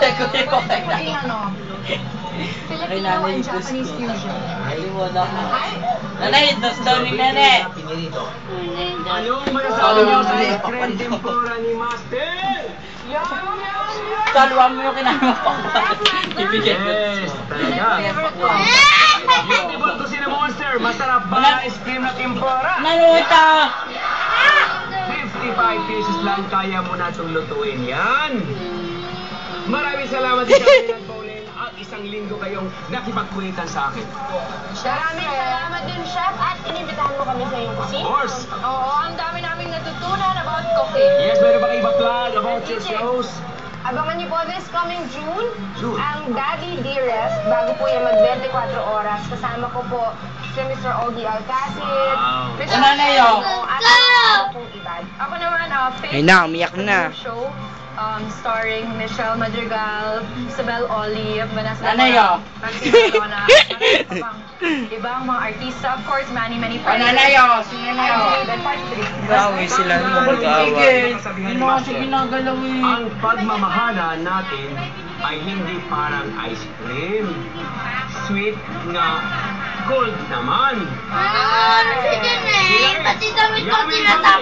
Maging ano, Filipino and Japanese fusion. Nanay, dos daw ni Nene. Anong masasabi niyo sa creme tempura ni Master? Salwa mo yung kinama pa. Ibigay ko. Yes, talaga. Favorite ko. Beautiful to si na Monster. Masarap ba ice cream na tempura? Nanuta! 55 pesos lang kaya mo na itong lutuin yan. Maraming salamat din sa akin, Pauline. At isang linggo kayong nakipagkulitan sa akin. Maraming salamat din, Chef, at inibitahan mo kami sa iyong Of kusina. course. Oo, ang dami naming natutunan about cooking. Yes, meron ba kayo iba plan about your shows? Abangan niyo po this coming June, June. ang Daddy Dearest, bago po yan mag-24 oras. Kasama ko po si Mr. Ogie Alcacid, Wow. Mr. Nanay, oh. at ang pong iba. Ako naman, Ay na, umiyak na. show, starring Michelle Madrigal, Isabel Olive, Vanessa Nanay, oh. Maxine Madonna, marami pa pang ibang mga artista. Of course, many friends. Nanay, oh. Si Nanay, oh. And part 3. Bawi sila nung mag-awa. Hindi mo kasi ginagalaw eh. Ang pagmamahala natin ay hindi parang ice cream. Sweet nga cold naman. Kasi dyan eh, pati damit ko tinatapon.